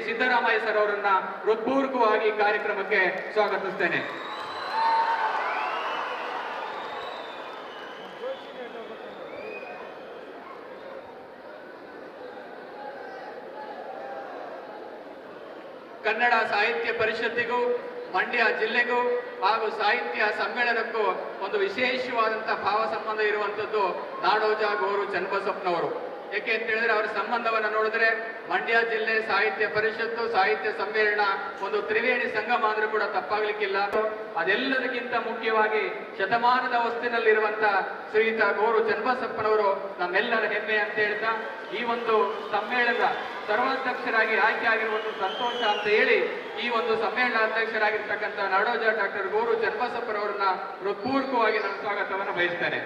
Siddaramaiah sir ಅವರನ್ನ ಹೃತ್ಪೂರ್ವಕವಾಗಿ ಕಾರ್ಯಕ್ರಮಕ್ಕೆ ಸ್ವಾಗತಿಸ್ತೇನೆ. ಕನ್ನಡ ಸಾಹಿತ್ಯ ಪರಿಷತ್ತಿಗೂ ಮಂಡ್ಯ ಜಿಲ್ಲೆಗೂ ಹಾಗೂ ಸಾಹಿತ್ಯ ಸಮ್ಮೇಳನಕ್ಕೂ ಒಂದು ವಿಶೇಷವಾದಂತಹ ಭಾವ ಸಂಬಂಧ ಇರುವಂತದ್ದು ನಾಡೋಜ ಗೋರು ಚನ್ನಬಸಪ್ಪನವರು. ಏಕೆ ಅಂತ ಹೇಳಿದ್ರೆ ಅವರ ಸಂಬಂಧವನ್ನು ನೋಡಿದ್ರೆ ಮಂಡ್ಯ ಜಿಲ್ಲೆ ಸಾಹಿತ್ಯ ಪರಿಷತ್ತು ಸಾಹಿತ್ಯ ಸಮ್ಮೇಳನ ಒಂದು ತ್ರಿವೇಣಿ ಸಂಗಮ ಅಂದ್ರೂ ಕೂಡ ತಪ್ಪಾಗ್ಲಿಕ್ಕಿಲ್ಲ. ಅದೆಲ್ಲದಕ್ಕಿಂತ ಮುಖ್ಯವಾಗಿ ಶತಮಾನದ ಹೊಸ್ತಿನಲ್ಲಿರುವಂತ ಶ್ರೀಯುತ ಗೋರು ಚನ್ನಬಸಪ್ಪನವರು ನಮ್ಮೆಲ್ಲರ ಹೆಮ್ಮೆ ಅಂತ ಹೇಳ್ತಾ ಈ ಒಂದು ಸಮ್ಮೇಳನದ ಸರ್ವಾಧ್ಯಕ್ಷರಾಗಿ ಆಯ್ಕೆ ಆಗಿರುವುದು ಸಂತೋಷ ಅಂತ ಹೇಳಿ ಈ ಒಂದು ಸಮ್ಮೇಳನ ಅಧ್ಯಕ್ಷರಾಗಿರ್ತಕ್ಕಂಥ ನಾಡೋಜ ಡಾಕ್ಟರ್ ಗೋರು ಚನ್ನಬಸಪ್ಪನವರನ್ನ ಹೃತ್ಪೂರ್ವಕವಾಗಿ ನಾನು ಸ್ವಾಗತವನ್ನು ಬಯಸ್ತೇನೆ.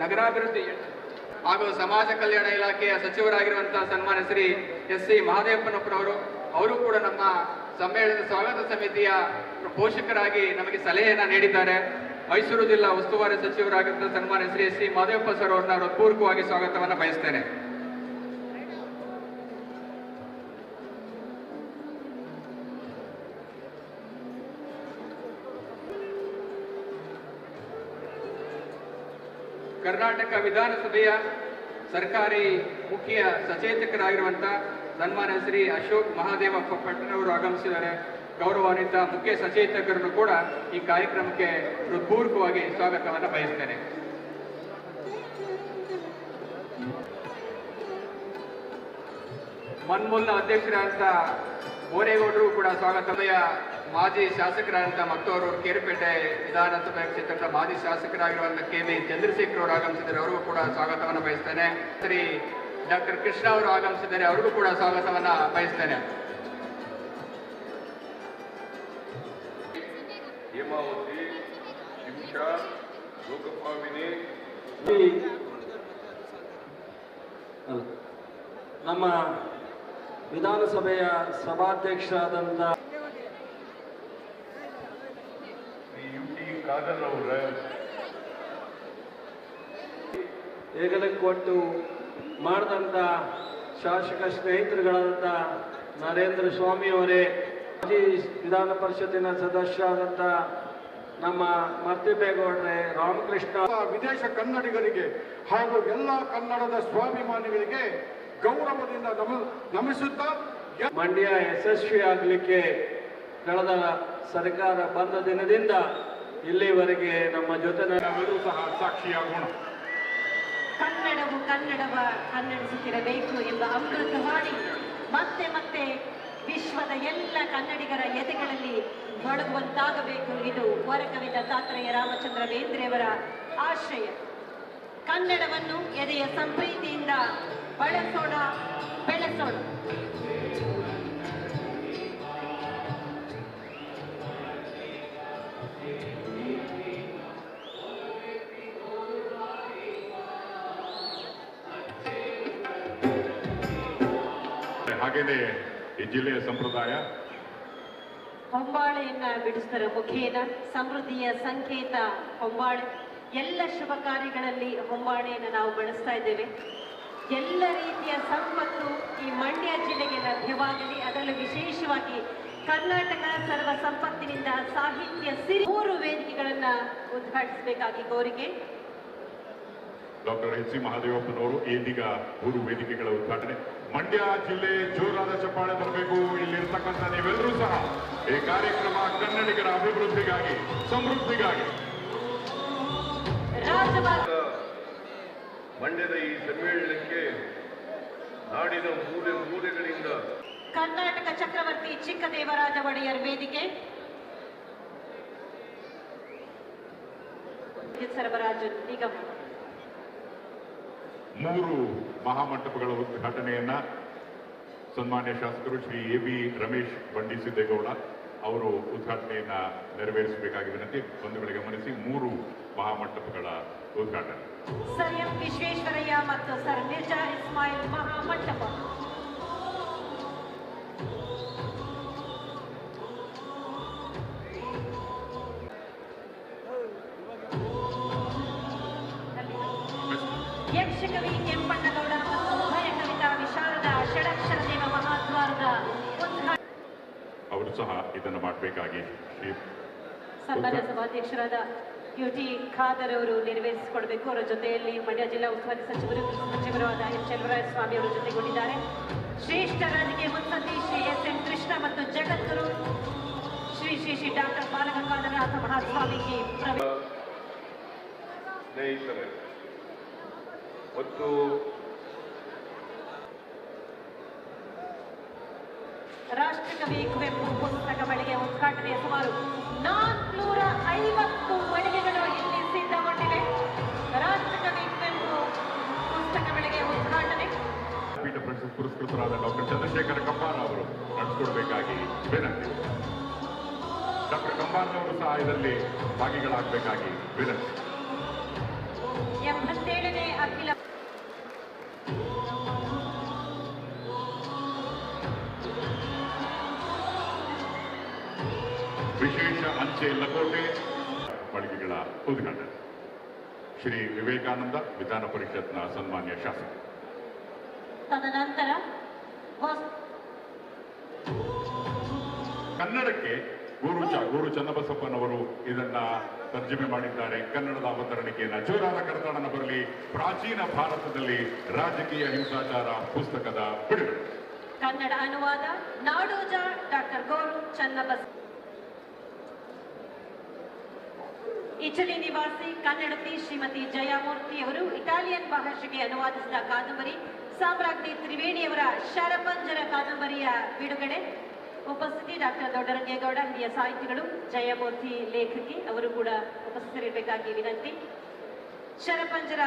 ನಗರಾಭಿವೃದ್ಧಿ ಹಾಗೂ ಸಮಾಜ ಕಲ್ಯಾಣ ಇಲಾಖೆಯ ಸಚಿವರಾಗಿರುವಂತಹ ಸನ್ಮಾನ್ಯ ಶ್ರೀ ಎಸ್.ಸಿ. ಮಹದೇವಪ್ಪನವರವರು ಅವರು ಕೂಡ ನಮ್ಮ ಸಮ್ಮೇಳನದ ಸ್ವಾಗತ ಸಮಿತಿಯ ಪೋಷಕರಾಗಿ ನಮಗೆ ಸಲಹೆಯನ್ನ ನೀಡಿದ್ದಾರೆ. ಮೈಸೂರು ಜಿಲ್ಲಾ ಉಸ್ತುವಾರಿ ಸಚಿವರಾಗಿದ್ದ ಸನ್ಮಾನ್ಯ ಶ್ರೀ ಎಸ್.ಸಿ. ಮಹದೇವಪ್ಪ ಸರ್ ಅವರನ್ನ ಹೃತ್ಪೂರ್ವಕವಾಗಿ ಸ್ವಾಗತವನ್ನು ಬಯಸ್ತೇನೆ. ಕರ್ನಾಟಕ ವಿಧಾನಸಭೆಯ ಸರ್ಕಾರಿ ಮುಖ್ಯ ಸಚೇತಕರಾಗಿರುವಂತಹ ಸನ್ಮಾನ್ಯ ಶ್ರೀ ಅಶೋಕ್ ಮಹಾದೇವಪ್ಪ ಪಟ್ಟಣವರು ಆಗಮಿಸಿದ್ದಾರೆ. ಗೌರವಾನ್ವಿತ ಮುಖ್ಯ ಸಚೇತಕರನ್ನು ಕೂಡ ಈ ಕಾರ್ಯಕ್ರಮಕ್ಕೆ ಹೃತ್ಪೂರ್ವಕವಾಗಿ ಸ್ವಾಗತವನ್ನು ಬಯಸ್ತೇನೆ. ಮನ್ಮೂಲ್ನ ಅಧ್ಯಕ್ಷರಾದಂಥ ಬೋರೇಗೌಡರು ಕೂಡ ಸ್ವಾಗತಮಯ ಮಾಜಿ ಶಾಸಕರಾದಂಥ ಮತ್ತವರು ಕೇರಪೇಟೆ ವಿಧಾನಸಭಾ ಕ್ಷೇತ್ರದ ಮಾಜಿ ಶಾಸಕರಾಗಿರುವಂಥ ಕೆ.ವಿ. ಚಂದ್ರಶೇಖರ್ ಅವರು ಆಗಮಿಸಿದ್ದಾರೆ. ಅವರಿಗೂ ಕೂಡ ಸ್ವಾಗತವನ್ನು ಬಯಸ್ತೇನೆ. ಶ್ರೀ ಡಾಕ್ಟರ್ ಕೃಷ್ಣ ಅವರು ಆಗಮಿಸಿದ್ದಾರೆ. ಅವರಿಗೂ ಕೂಡ ಸ್ವಾಗತವನ್ನು ಬಯಸ್ತೇನೆ. ಹೇಮಾವತಿ, ಶಿಂಷಾ, ಲೋಕಪಾವಿನಿ, ನಮ್ಮ ವಿಧಾನಸಭೆಯ ಸಭಾಧ್ಯಕ್ಷರಾದಂಥ ಕಾದರ್ ಅವರ ಹೆಗಲಕ್ಕೆ ಕೊಟ್ಟು ಮಾಡಿದಂಥ ಶಾಸಕ ಸ್ನೇಹಿತರುಗಳಾದಂಥ ನರೇಂದ್ರ ಸ್ವಾಮಿಯವರೇ, ಮಾಜಿ ವಿಧಾನ ಪರಿಷತ್ತಿನ ಸದಸ್ಯರಾದಂಥ ನಮ್ಮ ಮರ್ತಿಬೇಗೌಡ್ರೆ, ರಾಮಕೃಷ್ಣ, ವಿದೇಶ ಕನ್ನಡಿಗರಿಗೆ ಹಾಗೂ ಎಲ್ಲ ಕನ್ನಡದ ಸ್ವಾಭಿಮಾನಿಗಳಿಗೆ ಗೌರವದಿಂದ ನಮಿಸುತ್ತಾ ಮಂಡ್ಯ ಯಶಸ್ವಿ ಆಗಲಿಕ್ಕೆ ಕಳೆದ ಸರ್ಕಾರ ಬಂದ ದಿನದಿಂದ ಇಲ್ಲಿವರೆಗೆ ನಮ್ಮ ಜೊತೆ ನಾವೆಲ್ಲರೂ ಸಹ ಸಾಕ್ಷಿಯಾಗೋಣ. ಕನ್ನಡವು ಕನ್ನಡಿಸುತ್ತಿರಬೇಕು ಎಂಬ ಅಮೃತವಾಣಿ ಮತ್ತೆ ಮತ್ತೆ ವಿಶ್ವದ ಎಲ್ಲ ಕನ್ನಡಿಗರ ಎದೆಗಳಲ್ಲಿ ಮೊಳಗುವಂತಾಗಬೇಕು. ಇದು ವರಕವಿದ ತಾತ್ರೇಯ ರಾಮಚಂದ್ರ ಬೇಂದ್ರೆಯವರ ಆಶಯ. ಕನ್ನಡವನ್ನು ಎದೆಯ ಸಂಪ್ರೀತಿಯಿಂದ ಬಳಸೋಣ, ಬೆಳೆಸೋಣ. ಹಾಗೇನೆ ಈ ಜಿಲ್ಲೆಯ ಸಂಪ್ರದಾಯ ಹೊಂಬಾಳೆಯನ್ನ ಬಿಡಿಸುವುದರ ಮುಖೇನ ಸಮೃದ್ಧಿಯ ಸಂಕೇತ ಹೊಂಬಾಳೆ. ಎಲ್ಲ ಶುಭ ಕಾರ್ಯಗಳಲ್ಲಿ ಹೊಂಬಾಳೆಯನ್ನು ನಾವು ಬಳಸ್ತಾ ಇದ್ದೇವೆ. ಎಲ್ಲ ರೀತಿಯ ಸಂಪತ್ತು ಈ ಮಂಡ್ಯ ಜಿಲ್ಲೆಗೆ ಲಭ್ಯವಾಗಲಿ, ಅದರಲ್ಲೂ ವಿಶೇಷವಾಗಿ ಕರ್ನಾಟಕ ಸರ್ವ ಸಂಪತ್ತಿನಿಂದ ಸಾಹಿತ್ಯ ಸಿರಿ 3 ವೇದಿಕೆಗಳನ್ನ ಉದ್ಘಾಟಿಸಬೇಕಾಗಿ ಕೋರಿಕೆ. Doctor SC. ಮಹದೇವಪ್ಪನವರು ಇದೀಗ 3 ವೇದಿಕೆಗಳ ಉದ್ಘಾಟನೆ. ಮಂಡ್ಯ ಜಿಲ್ಲೆ ಜೋರಾದ ಚಪ್ಪಾಳೆ ಬರಬೇಕು. ಇಲ್ಲಿರ್ತಕ್ಕಂಥ ನೀವೆಲ್ಲರೂ ಸಹ ಈ ಕಾರ್ಯಕ್ರಮ ಕನ್ನಡಿಗರ ಅಭಿವೃದ್ಧಿಗಾಗಿ, ಸಮೃದ್ಧಿಗಾಗಿ. ಮಂಡ್ಯದ ಈ ಸಮ್ಮೇಳನಕ್ಕೆ ನಾಡಿನ ಮೂಲೆ ಮೂಲೆಗಳಿಂದ ಕರ್ನಾಟಕ ಚಕ್ರವರ್ತಿ ಚಿಕ್ಕದೇವರಾಜ ಒಡೆಯರ್ ವೇದಿಕೆ, ಸರಬರಾಜು ನಿಗಮ 3 ಮಹಾಮಂಟಪಗಳ ಉದ್ಘಾಟನೆಯನ್ನ ಸನ್ಮಾನ್ಯ ಶಾಸಕರು ಶ್ರೀ ಎ.ಬಿ. ರಮೇಶ್ ಬಂಡಿಸಿದ್ದೇಗೌಡ ಅವರು ಉದ್ಘಾಟನೆಯನ್ನ ನೆರವೇರಿಸಬೇಕಾಗಿ ವಿನಂತಿ. ಬಂಧುಗಳಿಗೆ ಗಮನಿಸಿ, 3 ಮಹಾಮಂಟಪಗಳ ಉದ್ಘಾಟನೆ. ಸರ್ ಎಂ ವಿಶ್ವೇಶ್ವರಯ್ಯ ಮತ್ತು ಸರ್ ಮಿರ್ಜಾ ಇಸ್ಮಾಯಿಲ್ ಮಹಾಮಂಟಪ. ದೇಶಕವಿ ಕೆಂಪಣ್ಣಗೌಡ ಮತ್ತು ಉಭಯ ಕವಿತಾ ವಿಶಾರದ ಷಡಕ್ಷರ ದೇವ ಮಹಾದ್ವಾರದ ಅವರು ಸಹ ಇದನ್ನು ಮಾಡಬೇಕಾಗಿ ಸನ್ಮಾನ್ಯ ಸಭಾಧ್ಯಕ್ಷರಾದ ಯುಟಿ ಖಾದರ್ ಅವರು ನೆರವೇರಿಸಿಕೊಡಬೇಕು. ಅವರ ಜೊತೆಯಲ್ಲಿ ಮಂಡ್ಯ ಜಿಲ್ಲಾ ಉಸ್ತುವಾರಿ ಸಚಿವರಾದ ಎಂ ಚೆಲುವರಾಯ ಸ್ವಾಮಿ ಅವರು ಜೊತೆಗೊಂಡಿದ್ದಾರೆ. ಶ್ರೇಷ್ಠ ರಾಜಕೀಯ ಮುತ್ಸದ್ದಿ ಶ್ರೀ ಎಸ್ ಎಂ ಕೃಷ್ಣ ಮತ್ತು ಜಗದ್ಗುರು ಶ್ರೀ ಶ್ರೀ ಶ್ರೀ ಡಾಕ್ಟರ್ ಬಾಲಗಂಗಾಧರನಾಥ ಮಹಾಸ್ವಾಮಿಗೆ ಸ್ನೇಹಿತರೆ ಮತ್ತು ರಾಷ್ಟ್ರಕವಿ ಕುವೆಂಪು ಪುಸ್ತಕ ಮಳಿಗೆ ಉದ್ಘಾಟನೆಯ ಸುಮಾರು 450 ಮಳಿಗೆಗಳು ಇಲ್ಲಿ ಸಿದ್ಧಗೊಂಡಿವೆ. ರಾಷ್ಟ್ರಕವಿ ಕುವೆಂಪು ಪುಸ್ತಕ ಮಳಿಗೆ ಉದ್ಘಾಟನೆ ಪೀಠ ಪ್ರಶಸ್ತಿ ಪುರಸ್ಕೃತರಾದ ಡಾಕ್ಟರ್ ಚಂದ್ರಶೇಖರ ಕಂಬಾರ ಅವರು ನಡೆಸಿಕೊಡಬೇಕಾಗಿ ವಿನಂತಿ. ಡಾಕ್ಟರ್ ಕಂಬಾರನವರು ಸಹ ಇದರಲ್ಲಿ ಭಾಗಿಗಳಾಗಬೇಕಾಗಿ ವಿನಂತಿ. 87ನೇ ಅಖಿಲ ವಿಶೇಷ ಅಂಚೆ ಲಕೋಟೆ ಮಳಿಗೆಗಳ ಉದ್ಘಾಟನೆ. ಶ್ರೀ ವಿವೇಕಾನಂದ ವಿಧಾನ ಪರಿಷತ್ನ ಸನ್ಮಾನ್ಯ ಶಾಸಕ. ತದನಂತರ ಕನ್ನಡಕ್ಕೆ ಗುರು ಚನ್ನಬಸಪ್ಪನವರು ಇದನ್ನ ತರ್ಜಮೆ ಮಾಡಿದ್ದಾರೆ. ಕನ್ನಡದ ಅವತರಣಿಕೆಯನ್ನ ಜೋರಾದ ಕರತಾಡನ ಬರಲಿ ಪ್ರಾಚೀನ ಭಾರತದಲ್ಲಿ ರಾಜಕೀಯ ಹಿಂಸಾಚಾರ ಪುಸ್ತಕದ ಬಿಡುಗಡೆ. ಕನ್ನಡ ಅನುವಾದ ನಾಡೋಜ ಡಾಕ್ಟರ್ ಗೋರು ಚನ್ನಬಸಪ್ಪ. ಇಟಲಿ ನಿವಾಸಿ ಕನ್ನಡತಿ ಶ್ರೀಮತಿ ಜಯಮೂರ್ತಿ ಅವರು ಇಟಾಲಿಯನ್ ಭಾಷೆಗೆ ಅನುವಾದಿಸಿದ ಕಾದಂಬರಿ ಸಾಮ್ರಾಜ್ಞಿ ತ್ರಿವೇಣಿಯವರ ಶರಪಂಜರ ಕಾದಂಬರಿಯ ಬಿಡುಗಡೆ. ಉಪಸ್ಥಿತಿ ಡಾಕ್ಟರ್ ದೊಡ್ಡರಂಗೇಗೌಡ, ಹಿರಿಯ ಸಾಹಿತಿಗಳು, ಜಯಮೂರ್ತಿ ಲೇಖಕಿ ಅವರು ಕೂಡ ಉಪಸ್ಥಿತರಿರಬೇಕಾಗಿ ವಿನಂತಿ. ಶರಪಂಜರ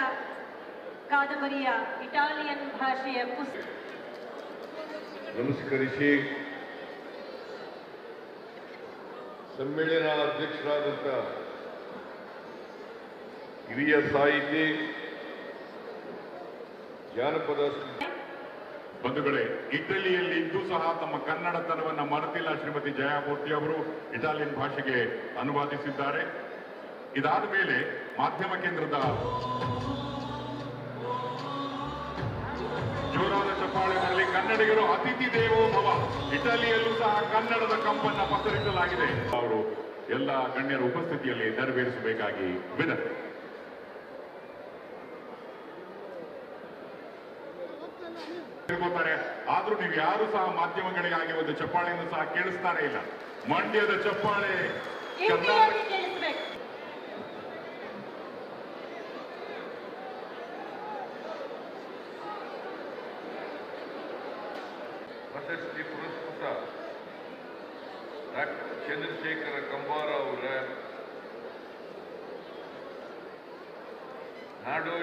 ಕಾದಂಬರಿಯ ಇಟಾಲಿಯನ್ ಭಾಷೆಯ ಪುಸ್ತಕ ನಮಸ್ಕರಿಸಿ ಸಮ್ಮೇಳನ ಅಧ್ಯಕ್ಷರಾದಂಥ ಹಿರಿಯ ಸಾಹಿತಿ ಜಾನಪದ ಬಂಧುಗಳೇ, ಇಟಲಿಯಲ್ಲಿ ಇದ್ದು ಸಹ ತಮ್ಮ ಕನ್ನಡತನವನ್ನ ಮರೆತಿಲ್ಲ ಶ್ರೀಮತಿ ಜಯಮೂರ್ತಿ ಅವರು ಇಟಾಲಿಯನ್ ಭಾಷೆಗೆ ಅನುವಾದಿಸಿದ್ದಾರೆ. ಇದಾದ ಮೇಲೆ ಮಾಧ್ಯಮ ಕೇಂದ್ರದ ಜೋರಾದ ಚಪ್ಪಾಳೆ ಬರಲಿ. ಕನ್ನಡಿಗರು ಅತಿಥಿ ದೇವೋ ಭವ. ಇಟಲಿಯಲ್ಲೂ ಸಹ ಕನ್ನಡದ ಕಂಪನ್ನ ಪಸರಿಸಲಾಗಿದೆ. ಅವರು ಎಲ್ಲ ಗಣ್ಯರ ಉಪಸ್ಥಿತಿಯಲ್ಲಿ ನೆರವೇರಿಸಬೇಕಾಗಿ ವಿನಂತಿ. ತಿಳ್ಕೊತಾರೆ. ಆದ್ರೂ ನೀವು ಯಾರು ಸಹ ಮಾಧ್ಯಮಗಳಿಗಾಗಿ ಒಂದು ಚಪ್ಪಾಳೆಯನ್ನು ಸಹ ಕೇಳಿಸ್ತಾನೆ ಇಲ್ಲ. ಮಂಡ್ಯದ ಚಪ್ಪಾಳೆ ಕೇಳಿಸ್ಬೇಕು. ಪ್ರಶಸ್ತಿ ಪುರಸ್ಕೃತ ಡಾಕ್ಟರ್ ಚಂದ್ರಶೇಖರ ಕಂಬಾರ ಅವರ ನಾಡೋಜ